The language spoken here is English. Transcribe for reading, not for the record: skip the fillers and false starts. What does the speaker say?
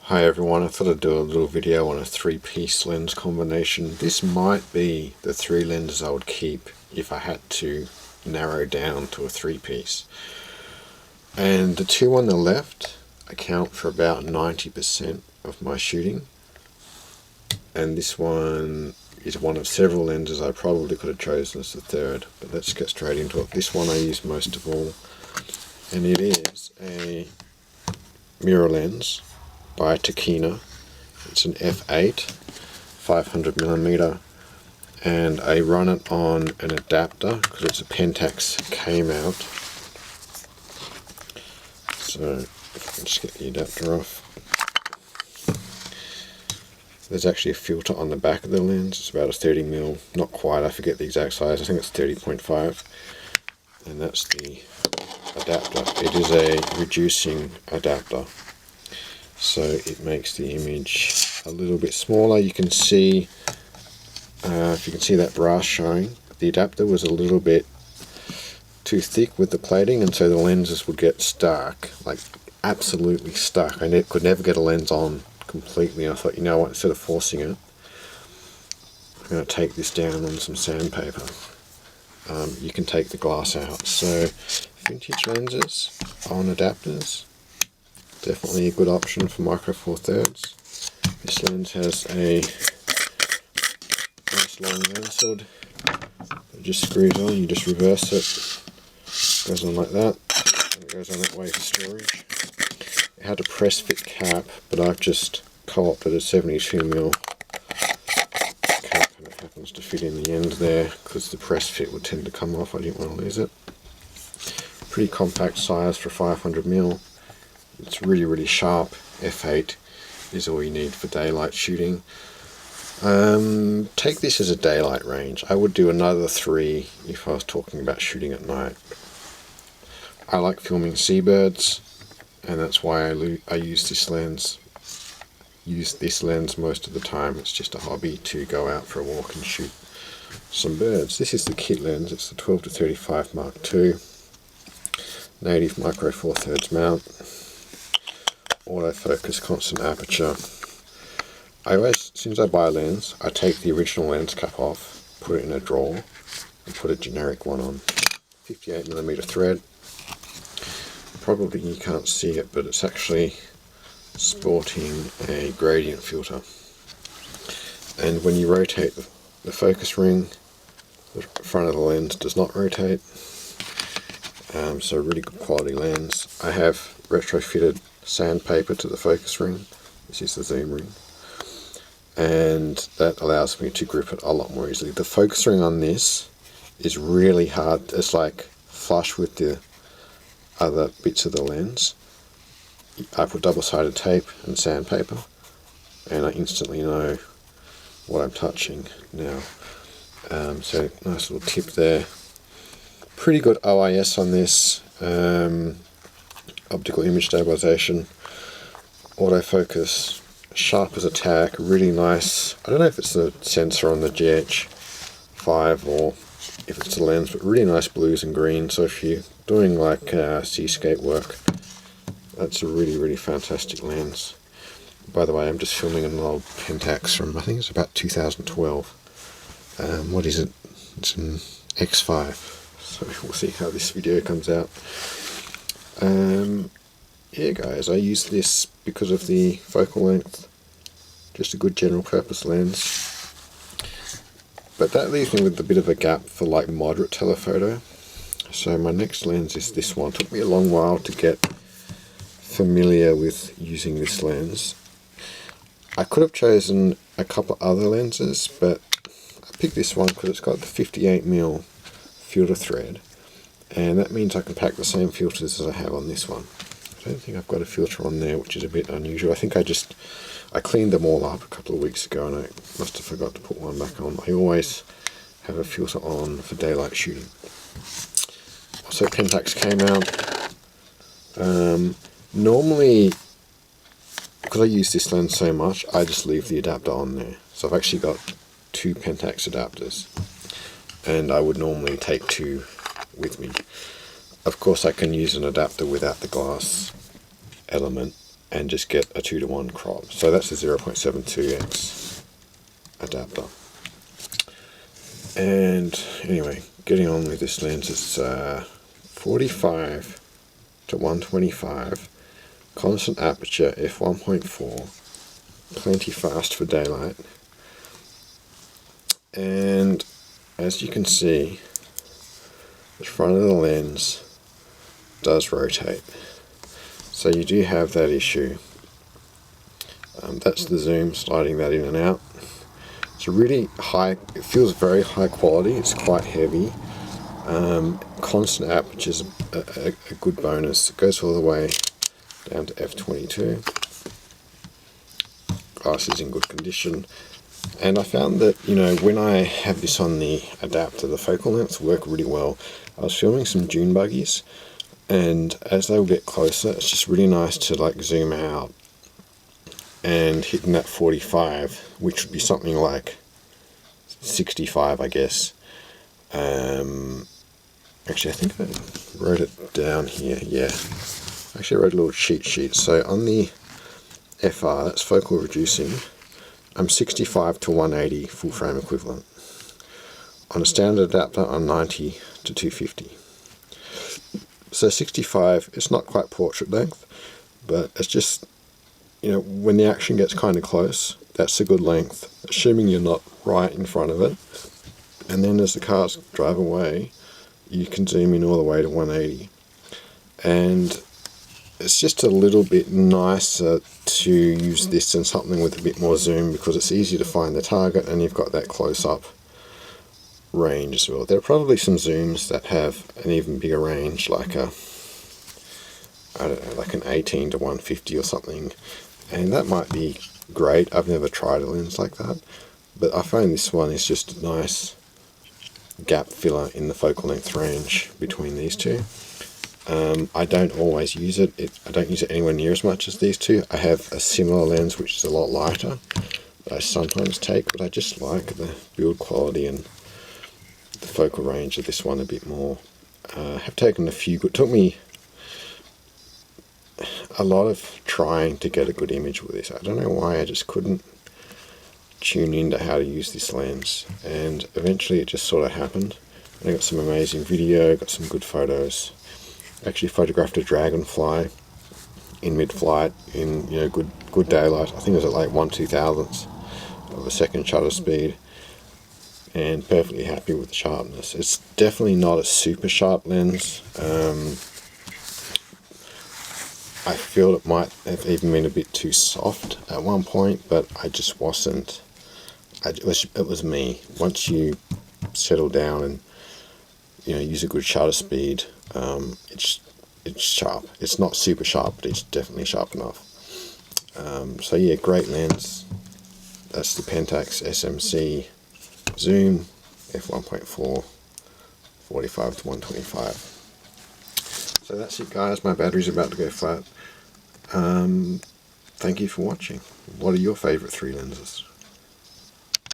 Hi everyone, I thought I'd do a little video on a three-piece lens combination. This might be the three lenses I would keep if I had to narrow down to a three-piece. And the two on the left account for about 90% of my shooting. And this one is one of several lenses I probably could have chosen as the third. But let's get straight into it. This one I use most of all. And it is a mirror lens by Takina. It's an f8 500mm, and I run it on an adapter because it's a Pentax K mount. So if I can just get the adapter off. There's actually a filter on the back of the lens. It's about a 30mm, not quite, I forget the exact size, I think it's 30.5, and that's the adapter. It is a reducing adapter, so it makes the image a little bit smaller. You can see, if you can see that brass showing, the adapter was a little bit too thick with the plating, and so the lenses would get stuck, like absolutely stuck. I could never get a lens on completely. I thought, you know what, instead of forcing it, I'm going to take this down on some sandpaper. You can take the glass out. So vintage lenses on adapters, definitely a good option for micro four thirds. This lens has a nice long lens hood that just screws on. You just reverse it, goes on like that, and it goes on that way for storage. It had a press fit cap, but I've just co-opted a 72mm cap, and it happens to fit in the end there because the press fit would tend to come off. I didn't want to lose it. Pretty compact size for 500mm. It's really sharp. f8 is all you need for daylight shooting. Take this as a daylight range. I would do another 3 if I was talking about shooting at night. I like filming seabirds, and that's why I use this lens. Use this lens most of the time. It's just a hobby to go out for a walk and shoot some birds. This is the kit lens. It's the 12-35 Mark II. Native micro four thirds mount. Autofocus, constant aperture. I always, as soon as I buy a lens, I take the original lens cap off, put it in a drawer, and put a generic one on. 58mm thread. Probably you can't see it, but it's actually sporting a gradient filter. And when you rotate the focus ring, the front of the lens does not rotate. So really good quality lens. I have retrofitted sandpaper to the focus ring. This is the zoom ring, and that allows me to grip it a lot more easily. The focus ring on this is really hard. It's like flush with the other bits of the lens. I put double-sided tape and sandpaper, and I instantly know what I'm touching now. So nice little tip there. Pretty good OIS on this. Optical image stabilization, autofocus, sharp as a tack, really nice. I don't know if it's the sensor on the GH5 or if it's the lens, but really nice blues and greens. So if you're doing like seascape work, that's a really fantastic lens. By the way, I'm just filming an old Pentax from, I think it's about 2012. What is it? It's an X5. So we'll see how this video comes out. Yeah guys, I use this because of the focal length. Just a good general purpose lens. But that leaves me with a bit of a gap for like moderate telephoto. So my next lens is this one. It took me a long while to get familiar with using this lens. I could have chosen a couple other lenses, but I picked this one because it's got the 58mm filter thread, and that means I can pack the same filters as I have on this one. I don't think I've got a filter on there, which is a bit unusual. I think I cleaned them all up a couple of weeks ago, and I must have forgot to put one back on. I always have a filter on for daylight shooting. Also Pentax K mount. Normally, because I use this lens so much, I just leave the adapter on there. So I've actually got 2 Pentax adapters, and I would normally take 2 with me. Of course I can use an adapter without the glass element, and just get a 2:1 crop. So that's the 0.72x adapter. And anyway, getting on with this lens, it's 45 to 125, constant aperture, f1.4, plenty fast for daylight. And as you can see, the front of the lens does rotate. So you do have that issue. That's the zoom, sliding that in and out. It's a really high, it feels very high quality, it's quite heavy. Constant aperture is a good bonus. It goes all the way down to f22. Glass is in good condition. And I found that, you know, when I have this on the adapter, the focal lengths work really well. I was filming some dune buggies, and as they will get closer, it's just really nice to like zoom out and hitting that 45, which would be something like 65, I guess. Actually, I think I wrote it down here. Yeah, actually I wrote a little cheat sheet. So on the FR, that's focal reducing, I'm 65 to 180 full frame equivalent. On a standard adapter, I'm 90 to 250. So 65, it's not quite portrait length, but it's just, you know, when the action gets kind of close, that's a good length, assuming you're not right in front of it. And then as the cars drive away, you can zoom in all the way to 180. And it's just a little bit nicer to use this than something with a bit more zoom, because it's easy to find the target and you've got that close-up range as well. There are probably some zooms that have an even bigger range, like I don't know, like an 18 to 150 or something, and that might be great. I've never tried a lens like that, but I find this one is just a nice gap filler in the focal length range between these two. I don't always use it. I don't use it anywhere near as much as these two. I have a similar lens which is a lot lighter that I sometimes take, but I just like the build quality and the focal range of this one a bit more. I have taken a few good, took me a lot of trying to get a good image with this. I don't know why, I just couldn't tune into how to use this lens, and eventually it just sort of happened. And I got some amazing video, got some good photos. Actually photographed a dragonfly in mid-flight in, you know, good daylight. I think it was at like 1/2000th of a second shutter speed, and perfectly happy with the sharpness. It's definitely not a super sharp lens. I feel it might have even been a bit too soft at one point, but I just wasn't. It was me. Once you settle down and, you know, use a good shutter speed, it's sharp. It's not super sharp, but it's definitely sharp enough. So yeah, great lens. That's the Pentax SMC zoom, f1.4, 45 to 125. So that's it, guys. My battery's about to go flat. Thank you for watching. What are your favourite 3 lenses?